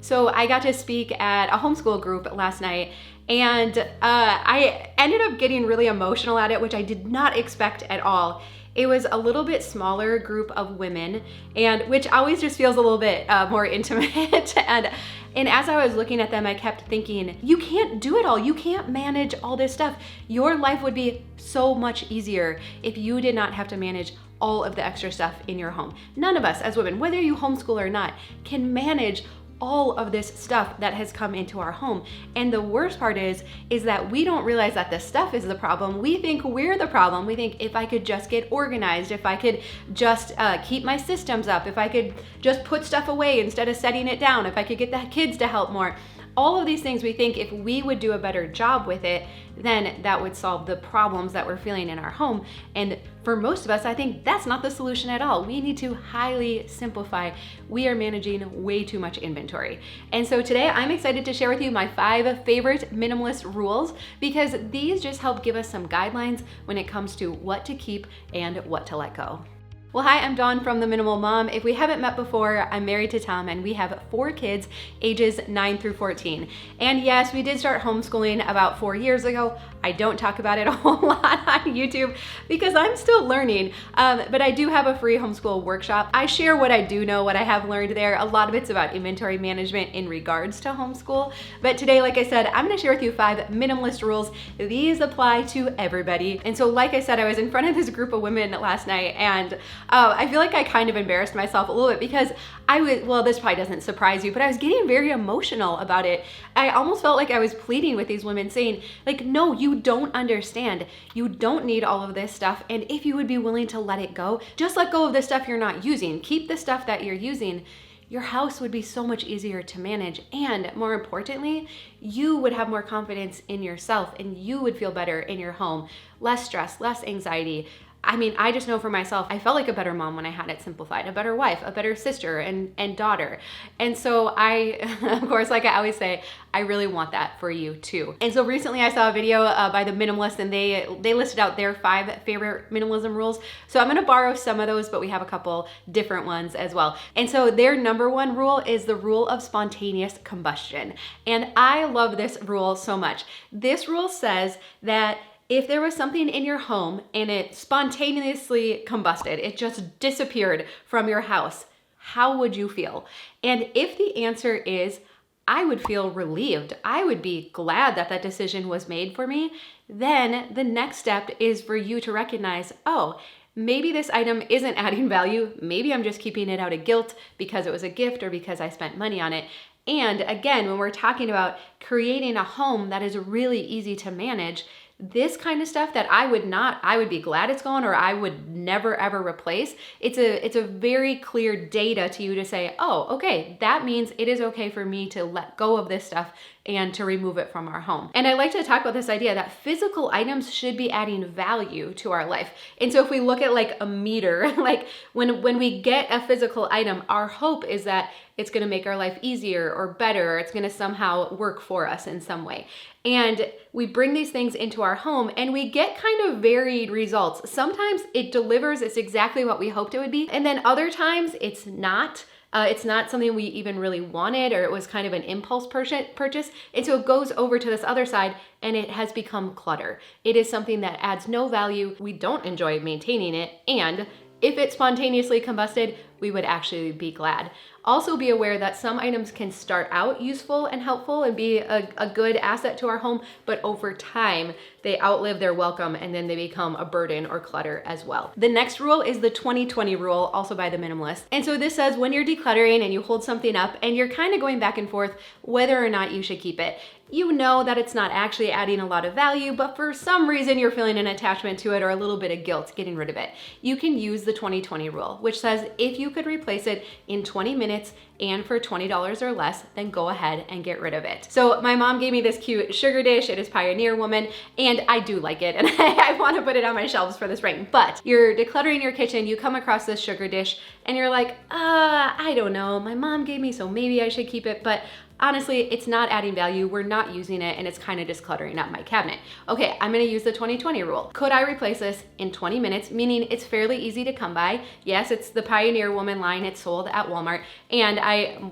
So I got to speak at a homeschool group last night, and I ended up getting really emotional at it, which I did not expect at all. It was a little bit smaller group of women, and which always just feels a little bit more intimate. And as I was looking at them, I kept thinking, you can't do it all. You can't manage all this stuff. Your life would be so much easier if you did not have to manage all of the extra stuff in your home. None of us as women, whether you homeschool or not, can manage all of this stuff that has come into our home. And the worst part is that we don't realize that the stuff is the problem. We think we're the problem. We think if I could just get organized, if I could just keep my systems up, if I could just put stuff away instead of setting it down, if I could get the kids to help more. All of these things, we think if we would do a better job with it, then that would solve the problems that we're feeling in our home. And for most of us, I think that's not the solution at all. We need to highly simplify. We are managing way too much inventory. And so today I'm excited to share with you my 5 favorite minimalist rules, because these just help give us some guidelines when it comes to what to keep and what to let go. Well, hi, I'm Dawn from The Minimal Mom. If we haven't met before, I'm married to Tom and we have 4 kids, ages 9 through 14. And yes, we did start homeschooling about 4 years ago. I don't talk about it a whole lot on YouTube because I'm still learning, but I do have a free homeschool workshop. I share what I do know, what I have learned there. A lot of it's about inventory management in regards to homeschool. But today, like I said, I'm gonna share with you 5 minimalist rules. These apply to everybody. And so like I said, I was in front of this group of women last night, and I feel like I kind of embarrassed myself a little bit because well, this probably doesn't surprise you, but I was getting very emotional about it. I almost felt like I was pleading with these women saying, like, no, you don't understand. You don't need all of this stuff. And if you would be willing to let it go, just let go of the stuff you're not using. Keep the stuff that you're using. Your house would be so much easier to manage. And more importantly, you would have more confidence in yourself and you would feel better in your home. Less stress, less anxiety. I mean, I just know for myself, I felt like a better mom when I had it simplified, a better wife, a better sister and daughter. And so I, of course, like I always say, I really want that for you too. And so recently I saw a video by The Minimalist, and they listed out their 5 favorite minimalism rules. So I'm gonna borrow some of those, but we have a couple different ones as well. And so their number 1 rule is the rule of spontaneous combustion. And I love this rule so much. This rule says that if there was something in your home and it spontaneously combusted, it just disappeared from your house, how would you feel? And if the answer is, I would feel relieved, I would be glad that that decision was made for me, then the next step is for you to recognize, oh, maybe this item isn't adding value. Maybe I'm just keeping it out of guilt because it was a gift or because I spent money on it. And again, when we're talking about creating a home that is really easy to manage, this kind of stuff that I would be glad it's gone or I would never ever replace. It's a very clear data to you to say, oh, okay, that means it is okay for me to let go of this stuff and to remove it from our home. And I like to talk about this idea that physical items should be adding value to our life. And so if we look at like a meter, like when we get a physical item, our hope is that it's gonna make our life easier or better, or it's gonna somehow work for us in some way. And we bring these things into our home and we get kind of varied results. Sometimes it delivers, it's exactly what we hoped it would be. And then other times it's not. It's not something we even really wanted, or it was kind of an impulse purchase. And so it goes over to this other side and it has become clutter. It is something that adds no value. We don't enjoy maintaining it. And if it spontaneously combusted, we would actually be glad. Also be aware that some items can start out useful and helpful and be a good asset to our home, but over time, they outlive their welcome and then they become a burden or clutter as well. The next rule is the 20/20 rule, also by The Minimalist. And so this says when you're decluttering and you hold something up and you're kind of going back and forth whether or not you should keep it, you know that it's not actually adding a lot of value, but for some reason you're feeling an attachment to it or a little bit of guilt getting rid of it. You can use the 20/20 rule, which says if you could replace it in 20 minutes and for $20 or less, then go ahead and get rid of it. So my mom gave me this cute sugar dish. It is Pioneer Woman, and I do like it, and I want to put it on my shelves for the spring. But you're decluttering your kitchen, you come across this sugar dish, and you're like, I don't know, my mom gave me, so maybe I should keep it, but honestly, it's not adding value, we're not using it, and it's kind of just cluttering up my cabinet. Okay, I'm gonna use the 20/20 rule. Could I replace this in 20 minutes? Meaning it's fairly easy to come by. Yes, it's the Pioneer Woman line, it's sold at Walmart, and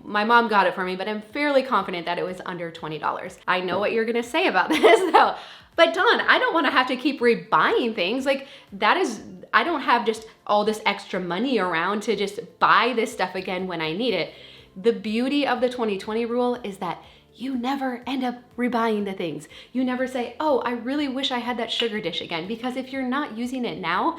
my mom got it for me, but I'm fairly confident that it was under $20. I know what you're gonna say about this though. But Dawn, I don't wanna have to keep rebuying things. Like I don't have just all this extra money around to just buy this stuff again when I need it. The beauty of the 2020 rule is that you never end up rebuying the things. You never say, oh, I really wish I had that sugar dish again, because if you're not using it now,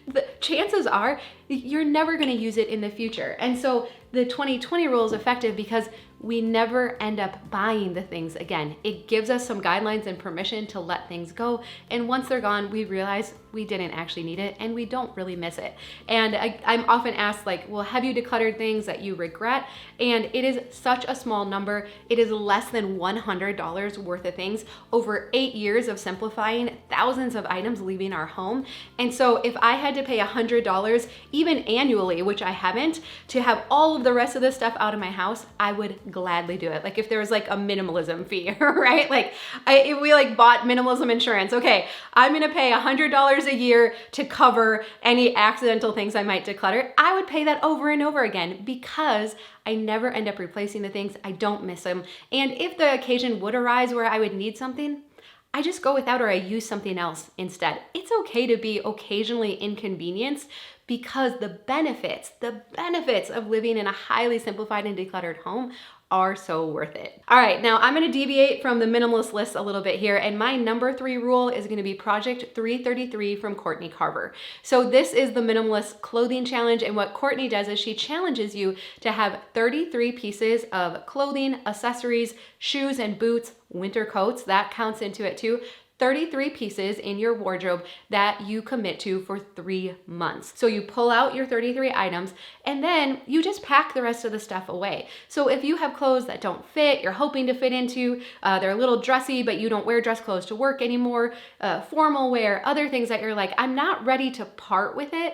the chances are you're never gonna use it in the future. And so the 2020 rule is effective because we never end up buying the things again. It gives us some guidelines and permission to let things go. And once they're gone, we realize we didn't actually need it and we don't really miss it. And I'm often asked like, well, have you decluttered things that you regret? And it is such a small number. It is less than $100 worth of things over 8 years of simplifying, thousands of items leaving our home. And so if I had to pay $100, even annually, which I haven't, to have all of the rest of this stuff out of my house, I would gladly do it. Like if there was like a minimalism fee, right? Like if we like bought minimalism insurance, okay, I'm gonna pay $100 a year to cover any accidental things I might declutter. I would pay that over and over again because I never end up replacing the things. I don't miss them. And if the occasion would arise where I would need something, I just go without or I use something else instead. It's okay to be occasionally inconvenienced because the benefits of living in a highly simplified and decluttered home are so worth it. All right, now I'm gonna deviate from the minimalist list a little bit here, and my number 3 rule is gonna be Project 333 from Courtney Carver. So this is the minimalist clothing challenge, and what Courtney does is she challenges you to have 33 pieces of clothing, accessories, shoes and boots, winter coats, that counts into it too, 33 pieces in your wardrobe that you commit to for 3 months. So you pull out your 33 items and then you just pack the rest of the stuff away. So if you have clothes that don't fit, you're hoping to fit into, they're a little dressy, but you don't wear dress clothes to work anymore, formal wear, other things that you're like, I'm not ready to part with it,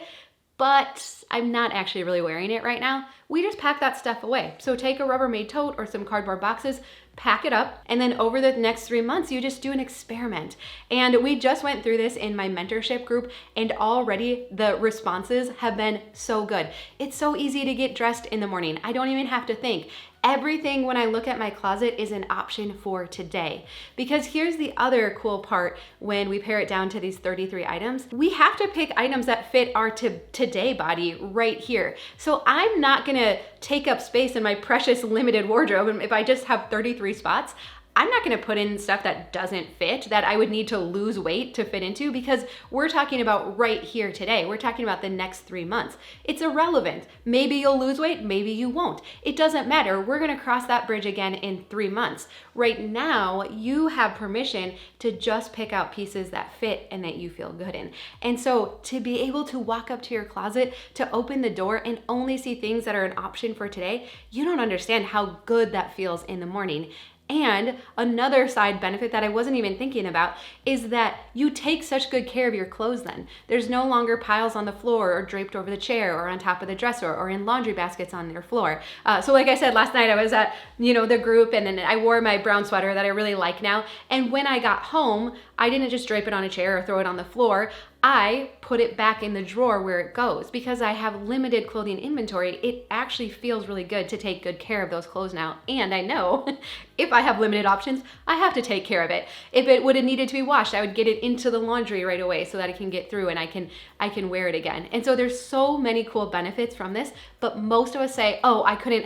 but I'm not actually really wearing it right now, we just pack that stuff away. So take a Rubbermaid tote or some cardboard boxes, pack it up, and then over the next 3 months, you just do an experiment. And we just went through this in my mentorship group, and already the responses have been so good. It's so easy to get dressed in the morning. I don't even have to think. Everything when I look at my closet is an option for today. Because here's the other cool part when we pare it down to these 33 items. We have to pick items that fit our today body right here. So I'm not gonna take up space in my precious limited wardrobe, and if I just have 33 spots, I'm not gonna put in stuff that doesn't fit, that I would need to lose weight to fit into, because we're talking about right here today. We're talking about the next 3 months. It's irrelevant. Maybe you'll lose weight, maybe you won't. It doesn't matter. We're gonna cross that bridge again in 3 months. Right now, you have permission to just pick out pieces that fit and that you feel good in. And so to be able to walk up to your closet, to open the door and only see things that are an option for today, you don't understand how good that feels in the morning. And another side benefit that I wasn't even thinking about is that you take such good care of your clothes then. There's no longer piles on the floor or draped over the chair or on top of the dresser or in laundry baskets on your floor. So like I said, last night I was at, the group, and then I wore my brown sweater that I really like now. And when I got home, I didn't just drape it on a chair or throw it on the floor. I put it back in the drawer where it goes. Because I have limited clothing inventory, it actually feels really good to take good care of those clothes now. And I know if I have limited options, I have to take care of it. If it would have needed to be washed, I would get it into the laundry right away so that it can get through and I can wear it again. And so there's so many cool benefits from this, but most of us say, oh, I couldn't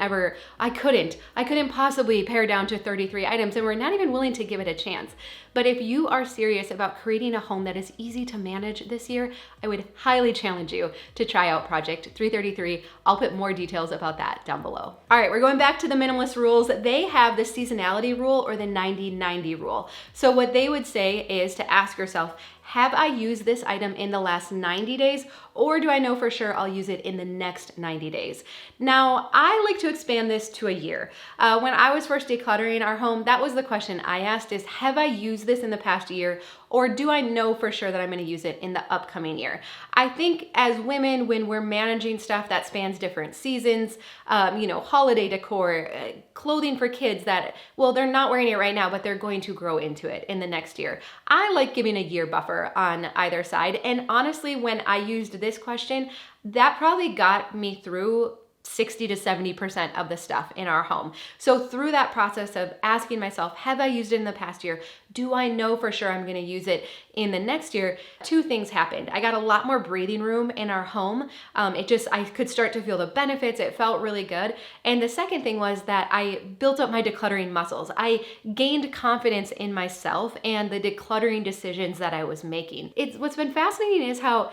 possibly pare down to 33 items, and we're not even willing to give it a chance. But if you are serious about creating a home that is easy to manage this year, I would highly challenge you to try out Project 333. I'll put more details about that down below. All right, we're going back to the minimalist rules. They have the seasonality rule or the 90-90 rule. So what they would say is to ask yourself, have I used this item in the last 90 days, or do I know for sure I'll use it in the next 90 days? Now, I like to expand this to a year. When I was first decluttering our home, that was the question I asked is, have I used this in the past year, or do I know for sure that I'm gonna use it in the upcoming year? I think as women, when we're managing stuff that spans different seasons, holiday decor, clothing for kids that, well, they're not wearing it right now, but they're going to grow into it in the next year. I like giving a year buffer on either side. And honestly, when I used this question, that probably got me through 60 to 70% of the stuff in our home. So through that process of asking myself, have I used it in the past year? Do I know for sure I'm gonna use it in the next year? Two things happened. I got a lot more breathing room in our home. I could start to feel the benefits. It felt really good. And the second thing was that I built up my decluttering muscles. I gained confidence in myself and the decluttering decisions that I was making. What's been fascinating is how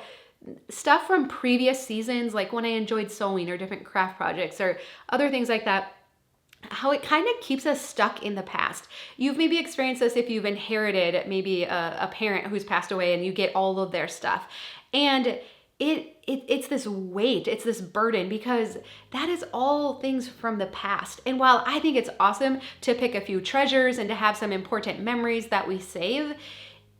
stuff from previous seasons, like when I enjoyed sewing or different craft projects or other things like that, how it kind of keeps us stuck in the past. You've maybe experienced this if you've inherited maybe a parent who's passed away and you get all of their stuff. And it's this weight, it's this burden, because that is all things from the past. And while I think it's awesome to pick a few treasures and to have some important memories that we save,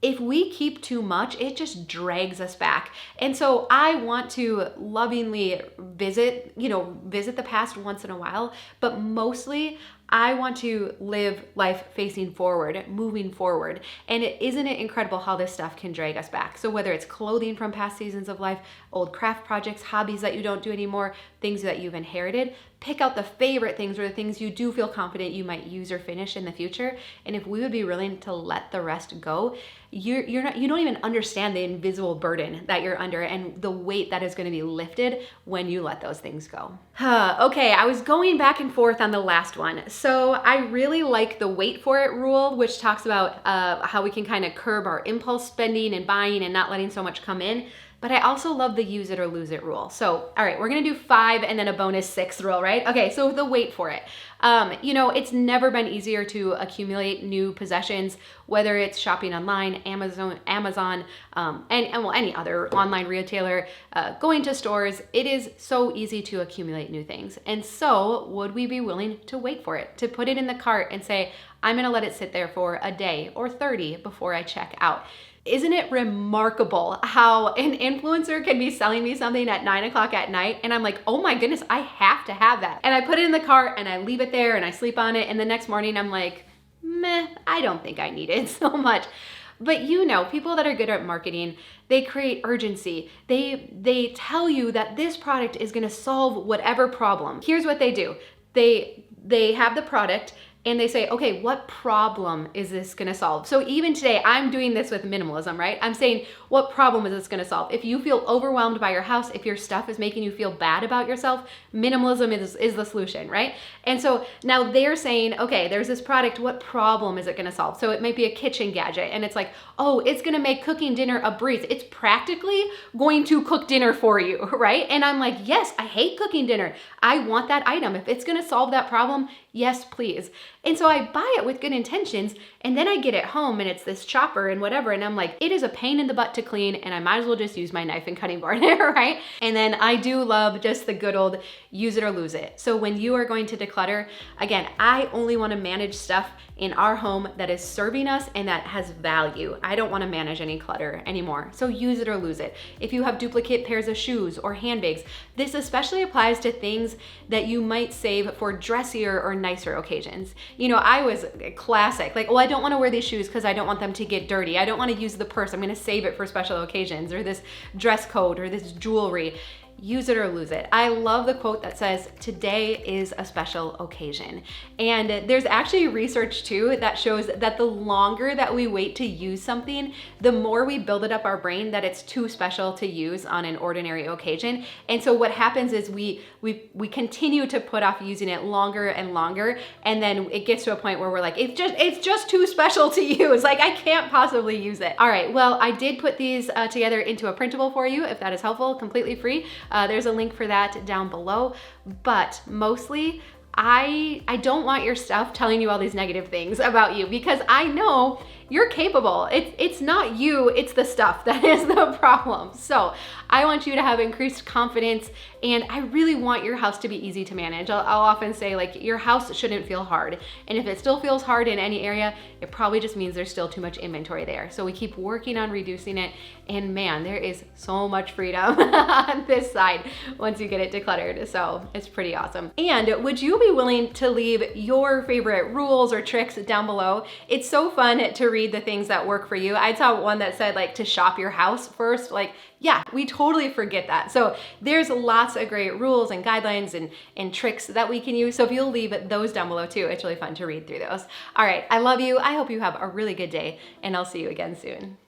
if we keep too much, it just drags us back. And so I want to lovingly visit the past once in a while, but mostly I want to live life facing forward, moving forward. And isn't it incredible how this stuff can drag us back? So whether it's clothing from past seasons of life, old craft projects, hobbies that you don't do anymore, things that you've inherited, pick out the favorite things or the things you do feel confident you might use or finish in the future. And if we would be willing to let the rest go, you don't even understand the invisible burden that you're under and the weight that is going to be lifted when you let those things go. Okay, I was going back and forth on the last one. So I really like the wait for it rule, which talks about how we can kind of curb our impulse spending and buying and not letting so much come in. But I also love the use it or lose it rule. So, all right, we're gonna do 5 and then a bonus 6 rule, right? Okay, so the wait for it. It's never been easier to accumulate new possessions, whether it's shopping online, Amazon, and any other online retailer, going to stores. It is so easy to accumulate new things. And so would we be willing to wait for it, to put it in the cart and say, I'm gonna let it sit there for a day or 30 before I check out? Isn't it remarkable how an influencer can be selling me something at 9 o'clock at night and I'm like, oh my goodness, I have to have that. And I put it in the cart and I leave it there and I sleep on it. And the next morning I'm like, meh, I don't think I need it so much. But people that are good at marketing, they create urgency. They tell you that this product is gonna solve whatever problem. Here's what they do. They have the product and they say, okay, what problem is this gonna solve? So even today, I'm doing this with minimalism, right? I'm saying, what problem is this gonna solve? If you feel overwhelmed by your house, if your stuff is making you feel bad about yourself, minimalism is the solution, right? And so now they're saying, okay, there's this product, what problem is it gonna solve? So it might be a kitchen gadget, and it's like, oh, it's gonna make cooking dinner a breeze. It's practically going to cook dinner for you, right? And I'm like, yes, I hate cooking dinner. I want that item. If it's gonna solve that problem, yes, please. And so I buy it with good intentions, and then I get it home and it's this chopper and whatever, and I'm like, it is a pain in the butt to clean, and I might as well just use my knife and cutting board, right? And then I do love just the good old use it or lose it. So when you are going to declutter, again, I only want to manage stuff in our home that is serving us and that has value. I don't want to manage any clutter anymore. So use it or lose it. If you have duplicate pairs of shoes or handbags, this especially applies to things that you might save for dressier or nicer occasions. I was classic, like, I don't want to wear these shoes because I don't want them to get dirty. I don't want to use the purse. I'm going to save it for special occasions, or this dress code or this jewelry. Use it or lose it. I love the quote that says, today is a special occasion. And there's actually research too that shows that the longer that we wait to use something, the more we build it up our brain that it's too special to use on an ordinary occasion. And so what happens is we continue to put off using it longer and longer. And then it gets to a point where we're like, it's just too special to use. Like, I can't possibly use it. All right, well, I did put these together into a printable for you, if that is helpful, completely free. There's a link for that down below, but mostly I don't want your stuff telling you all these negative things about you, because I know you're capable. It's not you, it's the stuff that is the problem. So I want you to have increased confidence, and I really want your house to be easy to manage. I'll often say, like, your house shouldn't feel hard. And if it still feels hard in any area, it probably just means there's still too much inventory there. So we keep working on reducing it, and man, there is so much freedom on this side once you get it decluttered. So it's pretty awesome. And would you be willing to leave your favorite rules or tricks down below? It's so fun to read the things that work for you. I saw one that said like to shop your house first. Like, yeah, we totally forget that. So there's lots of great rules and guidelines and tricks that we can use. So if you'll leave those down below too, it's really fun to read through those. All right, I love you. I hope you have a really good day, and I'll see you again soon.